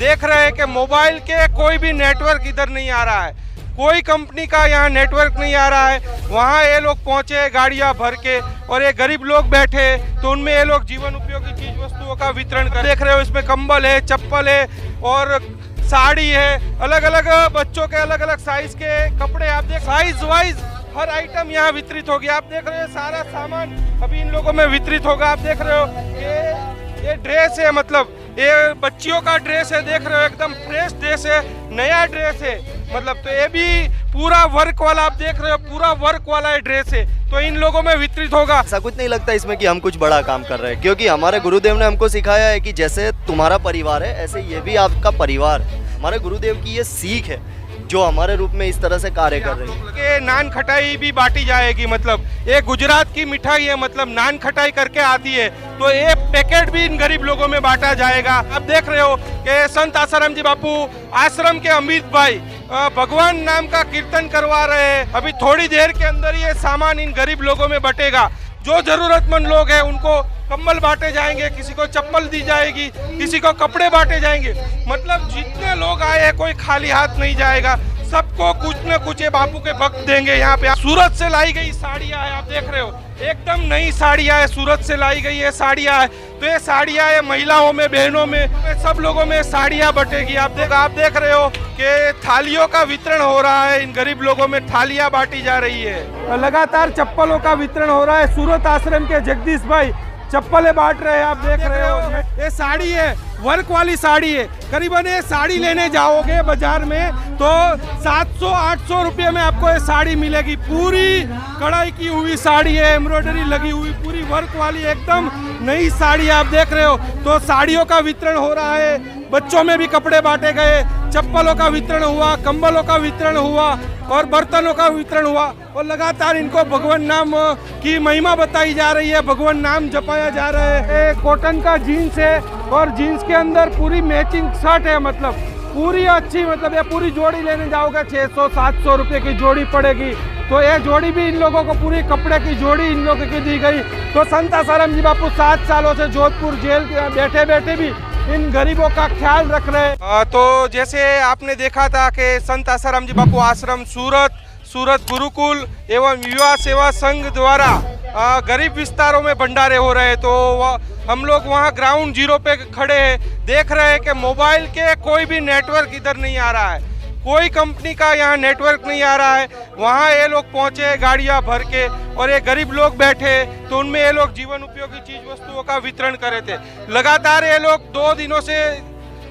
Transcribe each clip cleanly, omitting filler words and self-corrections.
देख रहे हैं कि मोबाइल के कोई भी नेटवर्क इधर नहीं आ रहा है, कोई कंपनी का यहाँ नेटवर्क नहीं आ रहा है। वहाँ ये लोग पहुँचे गाड़ियाँ भर के और ये गरीब लोग बैठे तो उनमें ये लोग जीवन उपयोगी चीज वस्तुओं का वितरण कर। देख रहे हो इसमें कंबल है, चप्पल है और साड़ी है, अलग अलग बच्चों के अलग अलग साइज के कपड़े, आप देख साइज वाइज हर आइटम यहाँ वितरित हो गया। आप देख रहे हो सारा सामान अभी इन लोगों में वितरित होगा। आप देख रहे हो ये ड्रेस है, मतलब ये बच्चियों का ड्रेस है, देख रहे हो एकदम फ्रेश ड्रेस है, नया ड्रेस है, मतलब तो ये भी पूरा वर्क वाला, आप देख रहे हो पूरा वर्क वाला ड्रेस है, तो इन लोगों में वितरित होगा। ऐसा कुछ नहीं लगता इसमें कि हम कुछ बड़ा काम कर रहे हैं, क्योंकि हमारे गुरुदेव ने हमको सिखाया है कि जैसे तुम्हारा परिवार है ऐसे ये भी आपका परिवार है। हमारे गुरुदेव की ये सीख है जो हमारे रूप में इस तरह से कार्य कर रही है। नान खटाई भी बांटी जाएगी, मतलब ये गुजरात की मिठाई है, मतलब नान खटाई करके आती है, तो ये पैकेट भी इन गरीब लोगों में बांटा जाएगा। आप देख रहे हो कि संत आसाराम जी बापू आश्रम के अमित भाई भगवान नाम का कीर्तन करवा रहे हैं। अभी थोड़ी देर के अंदर ये सामान इन गरीब लोगों में बटेगा। जो जरूरतमंद लोग हैं उनको कंबल बांटे जाएंगे, किसी को चप्पल दी जाएगी, किसी को कपड़े बांटे जाएंगे, मतलब जितने लोग आए हैं कोई खाली हाथ नहीं जाएगा, सबको कुछ न कुछ ये बापू के भक्त देंगे। यहाँ पे सूरत से लाई गई साड़ियाँ है, आप देख रहे हो एकदम नई साड़ियाँ है, सूरत से लाई गई ये साड़ियाँ है, तो ये साड़ियाँ है महिलाओं में, बहनों में, सब लोगों में साड़ियाँ बटेगी। आप देख रहे हो कि थालियों का वितरण हो रहा है, इन गरीब लोगों में थालियाँ बांटी जा रही है। लगातार चप्पलों का वितरण हो रहा है। सूरत आश्रम के जगदीश भाई चप्पलें बांट रहे हैं, आप देख रहे हो ये साड़ी है, वर्क वाली साड़ी है। करीबन ये साड़ी लेने जाओगे बाजार में तो 700-800 रुपये में आपको ये साड़ी मिलेगी। पूरी कढ़ाई की हुई साड़ी है, एम्ब्रॉयडरी लगी हुई, पूरी वर्क वाली एकदम नई साड़ी आप देख रहे हो। तो साड़ियों का वितरण हो रहा है, बच्चों में भी कपड़े बांटे गए, चप्पलों का वितरण हुआ, कंबलों का वितरण हुआ और बर्तनों का वितरण हुआ। और लगातार इनको भगवान नाम की महिमा बताई जा रही है, भगवान नाम जपाया जा रहा है। कॉटन का जीन्स है और जीन्स के अंदर पूरी मैचिंग शर्ट है, मतलब पूरी अच्छी, मतलब ये पूरी जोड़ी लेने जाओगे 600-700 रुपये की जोड़ी पड़ेगी। तो ये जोड़ी भी इन लोगों को, पूरी कपड़े की जोड़ी इन लोगों की दी गई। तो संत आसाराम जी बापू 7 सालों से जोधपुर जेल बैठे बैठे भी इन गरीबों का ख्याल रख रहे हैं। तो जैसे आपने देखा था कि संत आसाराम जी बापू आश्रम सूरत गुरुकुल एवं युवा सेवा संघ द्वारा गरीब विस्तारों में भंडारे हो रहे हैं, तो हम लोग वहाँ ग्राउंड जीरो पे खड़े हैं, देख रहे हैं कि मोबाइल के कोई भी नेटवर्क इधर नहीं आ रहा है, कोई कंपनी का यहाँ नेटवर्क नहीं आ रहा है। वहाँ ये लोग पहुँचे गाड़ियाँ भर के और ये गरीब लोग बैठे तो उनमें ये लोग जीवन उपयोगी चीज वस्तुओं का वितरण कर रहे थे। लगातार ये लोग 2 दिनों से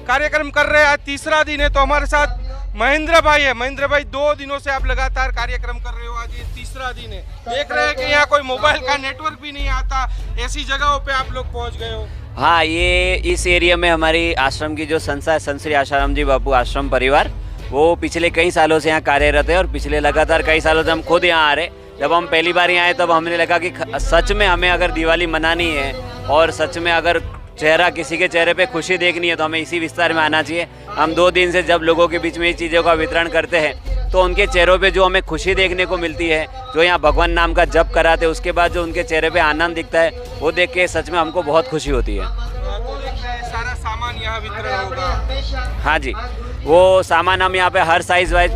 कार्यक्रम कर रहे हैं, आज तीसरा दिन है। तो हमारे साथ महेंद्र भाई है। महेंद्र भाई 2 दिनों से आप लगातार कार्यक्रम कर रहे हो, आज ये तीसरा दिन है। देख रहे हैं कि यहाँ कोई मोबाइल का नेटवर्क भी नहीं आता, ऐसी जगहों पे आप लोग पहुँच गए हो। हाँ, ये इस एरिया में हमारी आश्रम की जो संस्था है, संत श्री आसाराम जी बापू आश्रम परिवार, वो पिछले कई सालों से यहाँ कार्यरत है और पिछले लगातार कई सालों से हम खुद यहाँ आ रहे। जब हम पहली बार यहाँ आए तब हमने लगा कि सच में हमें अगर दिवाली मनानी है और सच में अगर किसी के चेहरे पे खुशी देखनी है तो हमें इसी विस्तार में आना चाहिए। हम 2 दिन से जब लोगों के बीच में इस चीज़ों का वितरण करते हैं तो उनके चेहरों पे जो हमें खुशी देखने को मिलती है, जो यहाँ भगवान नाम का जप कराते हैं उसके बाद जो उनके चेहरे पे आनंद दिखता है, वो देख के सच में हमको बहुत खुशी होती है। सारा सामान यहाँ वितरण होगा। हाँ जी, वो सामान हम यहाँ पे हर साइज वाइज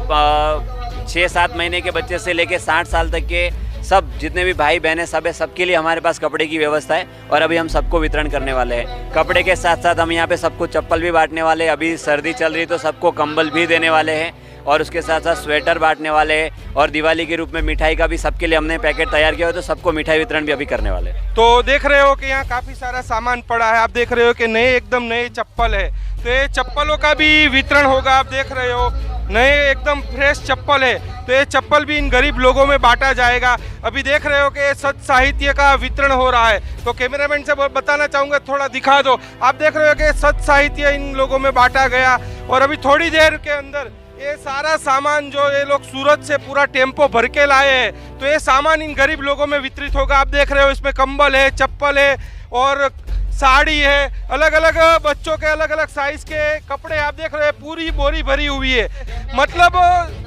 6-7 महीने के बच्चे से लेके 60 साल तक के सब जितने भी भाई बहन हैं सब है, सबके लिए हमारे पास कपड़े की व्यवस्था है और अभी हम सबको वितरण करने वाले हैं। कपड़े के साथ साथ हम यहाँ पे सबको चप्पल भी बांटने वाले हैं। अभी सर्दी चल रही तो सबको कंबल भी देने वाले हैं और उसके साथ साथ स्वेटर बांटने वाले हैं और दिवाली के रूप में मिठाई का भी सबके लिए हमने पैकेट तैयार किया हो, तो सबको मिठाई वितरण भी अभी करने वाले हैं। तो देख रहे हो कि यहाँ काफ़ी सारा सामान पड़ा है। आप देख रहे हो कि एकदम नए चप्पल है, तो ये चप्पलों का भी वितरण होगा। आप देख रहे हो नए एकदम फ्रेश चप्पल है, तो ये चप्पल भी इन गरीब लोगों में बांटा जाएगा। अभी देख रहे हो कि सच साहित्य का वितरण हो रहा है, तो कैमरामैन से बताना चाहूँगा थोड़ा दिखा दो। आप देख रहे हो कि सच साहित्य इन लोगों में बांटा गया और अभी थोड़ी देर के अंदर ये सारा सामान जो ये लोग सूरत से पूरा टेम्पो भर के लाए हैं, तो ये सामान इन गरीब लोगों में वितरित होगा। आप देख रहे हो इसमें कंबल है, चप्पल है और साड़ी है, अलग अलग बच्चों के अलग अलग साइज के कपड़े आप देख रहे हैं, पूरी बोरी भरी हुई है, मतलब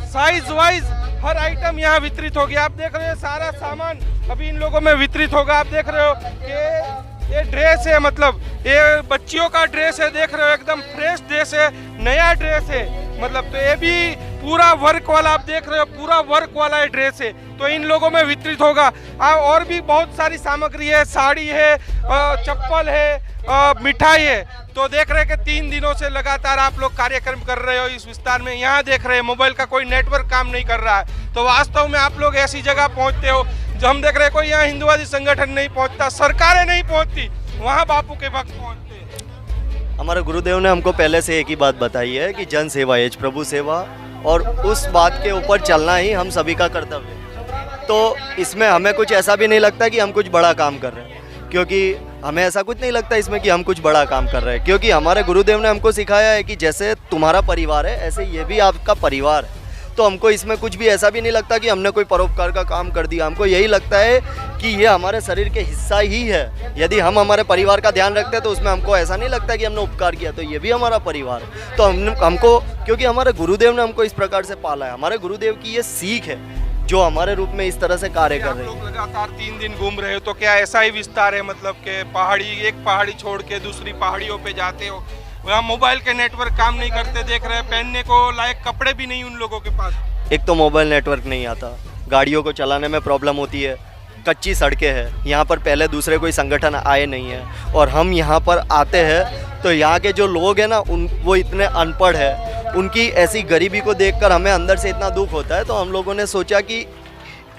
साइज वाइज हर आइटम यहाँ वितरित हो गया। आप देख रहे हो सारा सामान अभी इन लोगों में वितरित होगा। आप देख रहे हो कि ये ड्रेस है, मतलब ये बच्चियों का ड्रेस है, देख रहे हो एकदम फ्रेश ड्रेस है, नया ड्रेस है। मतलब तो ये भी पूरा वर्क वाला आप देख रहे हो, पूरा वर्क वाला ये ड्रेस है, तो इन लोगों में वितरित होगा। और भी बहुत सारी सामग्री है, साड़ी है, चप्पल है, मिठाई है। तो देख रहे हैं कि 3 दिनों से लगातार आप लोग कार्यक्रम कर रहे हो इस विस्तार में। यहाँ देख रहे हैं मोबाइल का कोई नेटवर्क काम नहीं कर रहा है। तो वास्तव में आप लोग ऐसी जगह पहुँचते हो जो हम देख रहे हैं कोई यहाँ हिंदुवादी संगठन नहीं पहुँचता, सरकारें नहीं पहुँचती, वहाँ बापू के भक्त पहुँचते हैं। हमारे गुरुदेव ने हमको पहले से एक ही बात बताई है कि जन सेवा एज प्रभु सेवा, और उस बात के ऊपर चलना ही हम सभी का कर्तव्य है। तो इसमें हमें कुछ ऐसा भी नहीं लगता कि हम कुछ बड़ा काम कर रहे हैं, क्योंकि हमें ऐसा कुछ नहीं लगता इसमें कि हम कुछ बड़ा काम कर रहे हैं, क्योंकि हमारे गुरुदेव ने हमको सिखाया है कि जैसे तुम्हारा परिवार है ऐसे ये भी आपका परिवार है। तो हमको इसमें कुछ भी ऐसा भी नहीं लगता कि हमने कोई परोपकार का काम कर दिया। हमको यही लगता है कि ये हमारे शरीर के हिस्सा ही है। यदि हम हमारे परिवार का ध्यान रखते हैं तो उसमें हमको ऐसा नहीं लगता कि हमने उपकार किया, तो ये भी हमारा परिवार है। तो हमको क्योंकि हमारे गुरुदेव ने हमको इस प्रकार से पाला है, हमारे गुरुदेव की ये सीख है जो हमारे रूप में इस तरह से कार्य कर रहे हैं। आप लोग लगातार 3 दिन घूम रहे हो, तो क्या ऐसा ही विस्तार है, मतलब कि पहाड़ी, एक पहाड़ी छोड़ के दूसरी पहाड़ियों पे जाते हो, वहाँ मोबाइल के नेटवर्क काम नहीं करते, देख रहे हैं पहनने को लायक कपड़े भी नहीं उन लोगों के पास। एक तो मोबाइल नेटवर्क नहीं आता, गाड़ियों को चलाने में प्रॉब्लम होती है, कच्ची सड़कें हैं, यहाँ पर पहले दूसरे कोई संगठन आए नहीं है, और हम यहाँ पर आते हैं तो यहाँ के जो लोग हैं ना वो इतने अनपढ़ है, उनकी ऐसी गरीबी को देखकर हमें अंदर से इतना दुख होता है। तो हम लोगों ने सोचा कि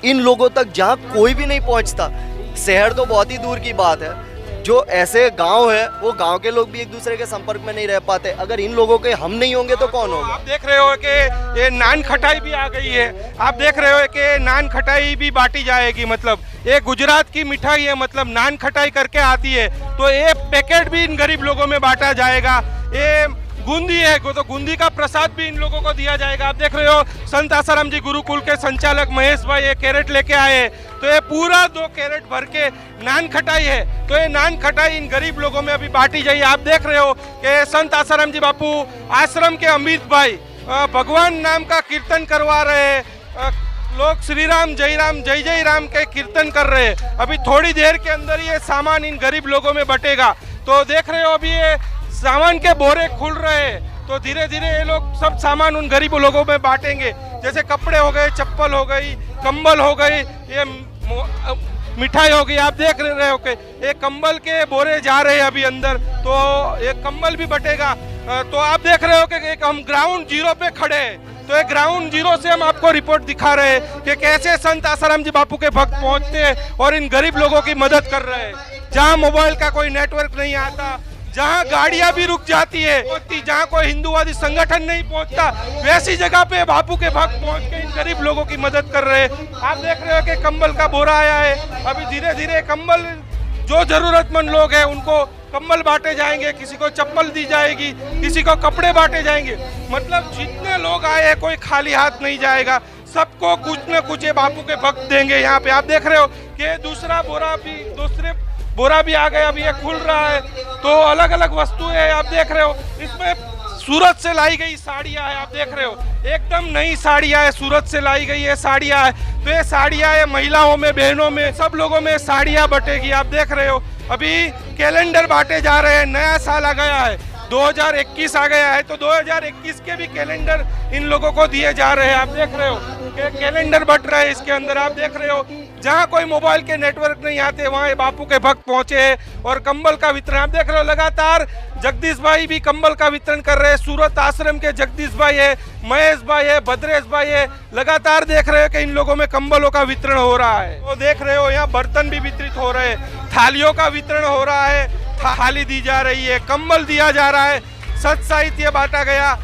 इन लोगों तक जहाँ कोई भी नहीं पहुँचता, शहर तो बहुत ही दूर की बात है, जो ऐसे गांव है वो गांव के लोग भी एक दूसरे के संपर्क में नहीं रह पाते, अगर इन लोगों के हम नहीं होंगे तो कौन होगा। आप देख रहे हो कि ये नान खटाई भी आ गई है, आप देख रहे हो कि नान खटाई भी बांटी जाएगी। मतलब ये गुजरात की मिठाई है, मतलब नान खटाई करके आती है, तो ये पैकेट भी इन गरीब लोगों में बांटा जाएगा। ये बूंदी है, तो बूंदी का प्रसाद भी इन लोगों को दिया जाएगा। आप देख रहे हो संत आसाराम जी गुरुकुल के संचालक महेश भाई ये कैरेट लेके आए, तो ये पूरा 2 कैरेट भर के नान खटाई है, तो ये नान खटाई इन गरीब लोगों में अभी बांटी जाइए। आप देख रहे हो कि संत आसाराम जी बापू आश्रम के अमित भाई भगवान नाम का कीर्तन करवा रहे हैं, लोग श्री राम जय जय राम के कीर्तन कर रहे हैं। अभी थोड़ी देर के अंदर ये सामान इन गरीब लोगों में बटेगा। तो देख रहे हो अभी ये सामान के बोरे खुल रहे हैं, तो धीरे धीरे ये लोग सब सामान उन गरीब लोगों में बांटेंगे, जैसे कपड़े हो गए, चप्पल हो गई, कंबल हो गई, ये मिठाई हो गई। आप देख रहे हो कि ये कंबल के बोरे जा रहे हैं अभी अंदर, तो ये कंबल भी बटेगा। तो आप देख रहे हो कि हम ग्राउंड जीरो पे खड़े हैं, तो ये ग्राउंड जीरो से हम आपको रिपोर्ट दिखा रहे हैं कि कैसे संत आसाराम जी बापू के भक्त पहुंचते हैं और इन गरीब लोगों की मदद कर रहे हैं। जहाँ मोबाइल का कोई नेटवर्क नहीं आता, जहाँ गाड़ियां भी रुक जाती है, जहाँ कोई हिंदुवादी संगठन नहीं पहुंचता, वैसी जगह पे बापू के भक्त पहुंच के इन गरीब लोगों की मदद कर रहे हैं। आप देख रहे हो कि कंबल का बोरा आया है, अभी धीरे धीरे कंबल जो जरूरतमंद लोग हैं उनको कंबल बांटे जाएंगे, किसी को चप्पल दी जाएगी, किसी को कपड़े बांटे जाएंगे। मतलब जितने लोग आए हैं कोई खाली हाथ नहीं जाएगा, सबको कुछ न कुछ ये बापू के भक्त देंगे। यहाँ पे आप देख रहे हो कि दूसरे बोरा भी आ गया, अभी ये खुल रहा है, तो अलग अलग वस्तुएं हैं। आप देख रहे हो इसमें सूरत से लाई गई साड़ियाँ है, आप देख रहे हो एकदम नई साड़ियाँ है, सूरत से लाई गई है साड़ियाँ है। तो ये साड़ियाँ है, महिलाओं में, बहनों में, सब लोगों में साड़ियाँ बटेगी। आप देख रहे हो अभी कैलेंडर बांटे जा रहे हैं, नया साल आ गया है, 2021 आ गया है, तो 2021 के भी कैलेंडर इन लोगों को दिए जा रहे हैं। आप देख रहे हो कि कैलेंडर बट रहे हैं इसके अंदर। आप देख रहे हो जहाँ कोई मोबाइल के नेटवर्क नहीं आते वहाँ बापू के भक्त पहुँचे हैं, और कंबल का वितरण आप देख रहे हो लगातार। जगदीश भाई भी कंबल का वितरण कर रहे हैं, सूरत आश्रम के जगदीश भाई है, महेश भाई है, भद्रेश भाई है, लगातार देख रहे हो कि इन लोगों में कंबलों का वितरण हो रहा है। तो देख रहे हो यहाँ बर्तन भी वितरित हो रहे हैं, थालियों का वितरण हो रहा है, थाली दी जा रही है, कंबल दिया जा रहा है, सत साहित्य बांटा गया,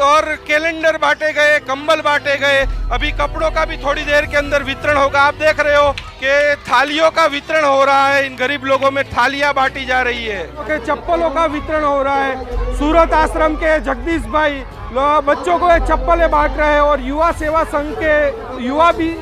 और कैलेंडर बांटे गए, कंबल बांटे गए। अभी कपड़ों का भी थोड़ी देर के अंदर वितरण होगा। आप देख रहे हो कि थालियों का वितरण हो रहा है, इन गरीब लोगों में थालियां बांटी जा रही है, कि चप्पलों का वितरण हो रहा है। सूरत आश्रम के जगदीश भाई बच्चों को चप्पलें बांट रहे हैं, और युवा सेवा संघ के युवा भी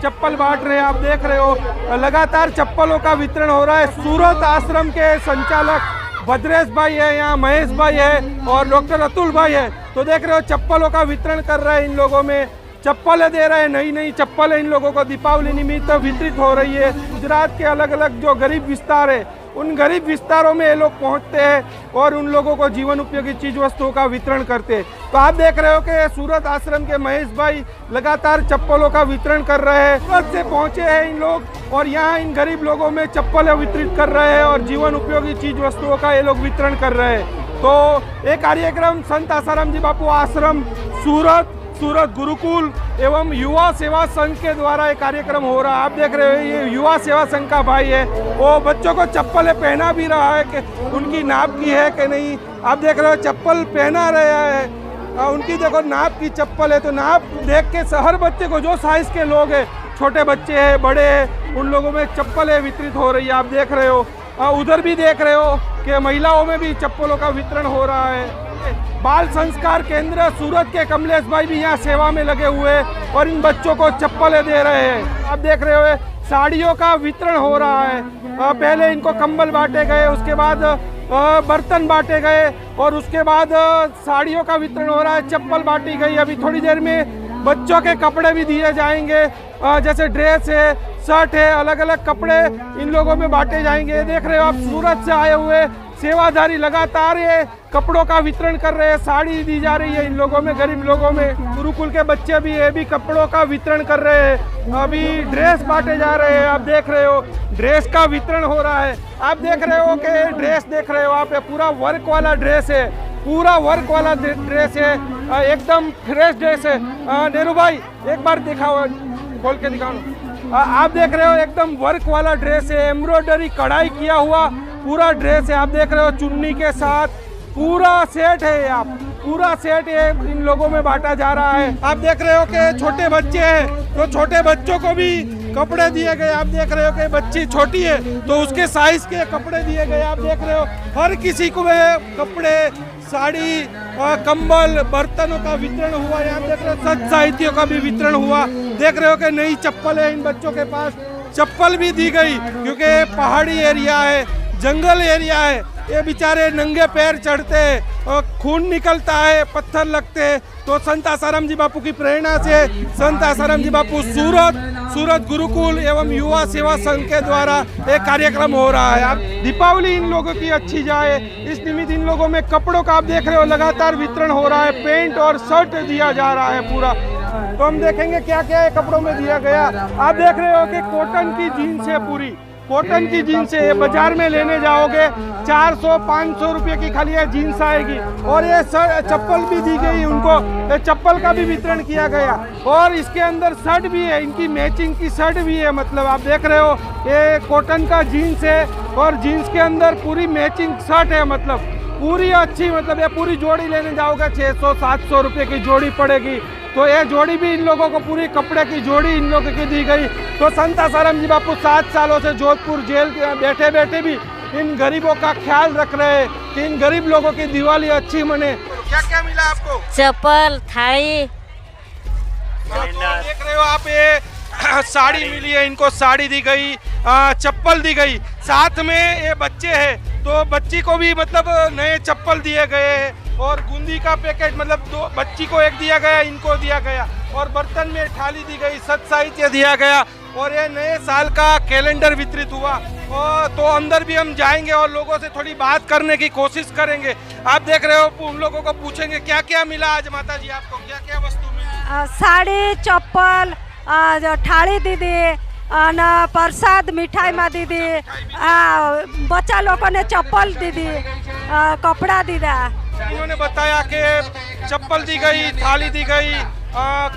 चप्पल बांट रहे हैं। आप देख रहे हो लगातार चप्पलों का वितरण हो रहा है। सूरत आश्रम के संचालक भद्रेश भाई है, यहाँ महेश भाई है, और डॉक्टर अतुल भाई है, तो देख रहे हो चप्पलों का वितरण कर रहे हैं, इन लोगों में चप्पलें दे रहे हैं, नई नई चप्पलें इन लोगों को दीपावली निमित्त वितरित हो रही है। गुजरात के अलग अलग जो गरीब विस्तार है उन गरीब विस्तारों में ये लोग पहुंचते हैं और उन लोगों को जीवन उपयोगी चीज वस्तुओं का वितरण करते हैं। तो आप देख रहे हो कि सूरत आश्रम के महेश भाई लगातार चप्पलों का वितरण कर रहे हैं। सूरत से पहुंचे हैं इन लोग और यहाँ इन गरीब लोगों में चप्पलें वितरित कर रहे हैं और जीवन उपयोगी चीज वस्तुओं का ये लोग वितरण कर रहे हैं। तो ये कार्यक्रम संत आसाराम जी बापू आश्रम सूरत गुरुकुल एवं युवा सेवा संघ के द्वारा ये कार्यक्रम हो रहा है। आप देख रहे हो ये युवा सेवा संघ का भाई है, वो बच्चों को चप्पलें पहना भी रहा है कि उनकी नाप की है कि नहीं। आप देख रहे हो चप्पल पहना रहा है, उनकी देखो नाप की चप्पल है। तो नाप देख के हर बच्चे को जो साइज के लोग हैं, छोटे बच्चे हैं बड़े हैं, उन लोगों में चप्पलें वितरित हो रही है। आप देख रहे हो उधर भी देख रहे हो कि महिलाओं में भी चप्पलों का वितरण हो रहा है। बाल संस्कार केंद्र सूरत के कमलेश भाई भी यहाँ सेवा में लगे हुए हैं और इन बच्चों को चप्पलें दे रहे हैं। आप देख रहे हो साड़ियों का वितरण हो रहा है। पहले इनको कंबल बांटे गए, उसके बाद बर्तन बांटे गए और उसके बाद साड़ियों का वितरण हो रहा है, चप्पल बांटी गई। अभी थोड़ी देर में बच्चों के कपड़े भी दिए जाएंगे, जैसे ड्रेस है, शर्ट है, अलग अलग कपड़े इन लोगों में बांटे जाएंगे। देख रहे हो आप सूरत से आए हुए सेवाधारी लगातार ये कपड़ों का वितरण कर रहे हैं, साड़ी दी जा रही है इन लोगों में, गरीब लोगों में। गुरुकुल के बच्चे भी ये भी कपड़ों का वितरण कर रहे हैं। अभी ड्रेस बांटे जा रहे हैं। आप देख रहे हो ड्रेस का वितरण हो रहा है। आप देख रहे हो कि ड्रेस देख रहे हो आप, पूरा वर्क वाला ड्रेस है, पूरा वर्क वाला ड्रेस है, एकदम फ्रेश ड्रेस है। नेहरू भाई एक बार दिखाओ, खोल के दिखाओ। आप देख रहे हो एकदम वर्क वाला ड्रेस है, एम्ब्रॉयडरी कढ़ाई किया हुआ पूरा ड्रेस है। आप देख रहे हो चुन्नी के साथ पूरा सेट है, आप पूरा सेट है इन लोगों में बांटा जा रहा है। आप देख रहे हो कि छोटे बच्चे हैं तो छोटे बच्चों को भी कपड़े दिए गए। आप देख रहे हो कि बच्ची छोटी है तो उसके साइज के कपड़े दिए गए। आप देख रहे हो हर किसी को कपड़े, साड़ी, कंबल, बर्तनों का वितरण हुआ। यहाँ देख रहे हो सच साहित्यों का भी वितरण हुआ। देख रहे हो कि नई चप्पल है, इन बच्चों के पास चप्पल भी दी गई क्योंकि पहाड़ी एरिया है, जंगल एरिया है। ये बेचारे नंगे पैर चढ़ते हैं और खून निकलता है, पत्थर लगते हैं। तो संत आसाराम जी बापू की प्रेरणा से संत आसाराम जी बापू सूरत गुरुकुल एवं युवा सेवा संघ के द्वारा एक कार्यक्रम हो रहा है। आप दीपावली इन लोगों की अच्छी जाए इस निमित्त इन लोगों में कपड़ों का आप देख रहे हो लगातार वितरण हो रहा है। पेंट और शर्ट दिया जा रहा है पूरा। तो हम देखेंगे क्या क्या है कपड़ों में दिया गया। आप देख रहे हो कि कॉटन की जीन्स है, पूरी कॉटन की जीन्स है। बाजार में लेने जाओगे 400-500 रुपये की खाली ये जीन्स आएगी। और ये चप्पल भी दी गई उनको, ये चप्पल का भी वितरण किया गया। और इसके अंदर शर्ट भी है, इनकी मैचिंग की शर्ट भी है। मतलब आप देख रहे हो ये कॉटन का जीन्स है और जीन्स के अंदर पूरी मैचिंग शर्ट है, मतलब पूरी अच्छी। मतलब ये पूरी जोड़ी लेने जाओगे 600-700 रुपये की जोड़ी पड़ेगी। तो ये जोड़ी भी इन लोगों को, पूरी कपड़े की जोड़ी इन लोगों की दी गई। तो संत आसाराम जी बापू 7 सालों से जोधपुर जेल बैठे बैठे भी इन गरीबों का ख्याल रख रहे हैं कि इन गरीब लोगों की दिवाली अच्छी मने। क्या क्या मिला आपको? चप्पल, थाली। तो देख रहे हो आप ये साड़ी मिली है, इनको साड़ी दी गई, चप्पल दी गई। साथ में ये बच्चे हैं तो बच्ची को भी मतलब नए चप्पल दिए गए हैं और बूंदी का पैकेट, मतलब 2 बच्ची को एक दिया गया, इनको दिया गया। और बर्तन में थाली दी गई, सत साहित्य दिया गया। और ये नए साल का कैलेंडर वितरित हुआ। और तो अंदर भी हम जाएंगे और लोगों से थोड़ी बात करने की कोशिश करेंगे। आप देख रहे हो उन लोगों को पूछेंगे क्या क्या मिला आज माता जी, आपको क्या क्या वस्तु मिली? साड़ी, चप्पल, थाली दीदी, प्रसाद मिठाई में दीदी, बच्चा लोगों ने चप्पल दीदी, कपड़ा दीदा। उन्होंने बताया कि चप्पल दी गई, थाली दी गई,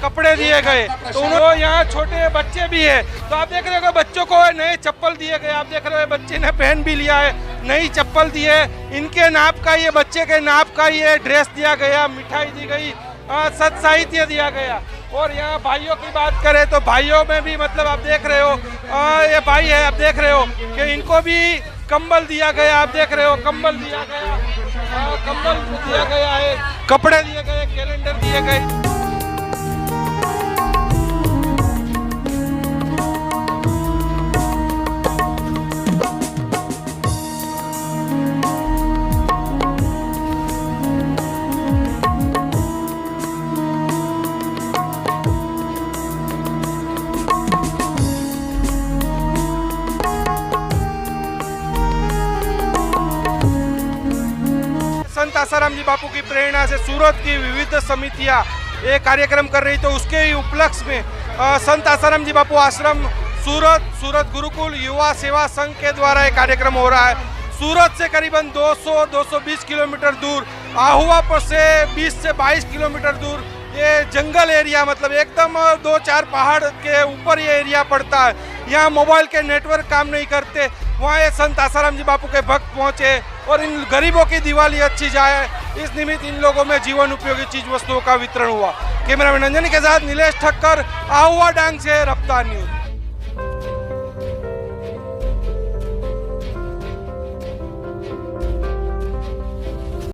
कपड़े दिए गए। तो उन्होंने यहाँ छोटे बच्चे भी है तो आप देख रहे हो बच्चों को नए चप्पल दिए गए। आप देख रहे हो बच्चे ने पहन भी लिया है, नई चप्पल दी है, इनके नाप का ये, बच्चे के नाप का ये ड्रेस दिया गया, मिठाई दी गई, सत साहित्य दिया गया। और यहाँ भाइयों की बात करें तो भाइयों में भी मतलब आप देख रहे हो ये भाई है, आप देख रहे हो कि इनको भी कंबल दिया गया। आप देख रहे हो कंबल दिया गया, कंबल दिया गया है, कपड़े दिए गए, कैलेंडर दिए गए। संत आसाराम जी बापू की प्रेरणा से सूरत की विविध समितियां ये कार्यक्रम कर रही, तो उसके ही उपलक्ष्य में संत आसाराम जी बापू आश्रम सूरत गुरुकुल युवा सेवा संघ के द्वारा ये कार्यक्रम हो रहा है। सूरत से करीबन 200-220 किलोमीटर दूर, आहुआ पर से 20 से 22 किलोमीटर दूर ये जंगल एरिया, मतलब एकदम 2-4 पहाड़ के ऊपर ये एरिया पड़ता है। यहाँ मोबाइल के नेटवर्क काम नहीं करते, वहाँ ये संत आसाराम जी बापू के भक्त पहुँचे और इन गरीबों की दिवाली अच्छी जाए, इस निमित्त इन लोगों में जीवन उपयोगी चीज वस्तुओं का वितरण हुआ। कैमरामैन अंजनी के साथ नीलेश ठक्कर, आहुआ डांग से रफ्तार न्यूज।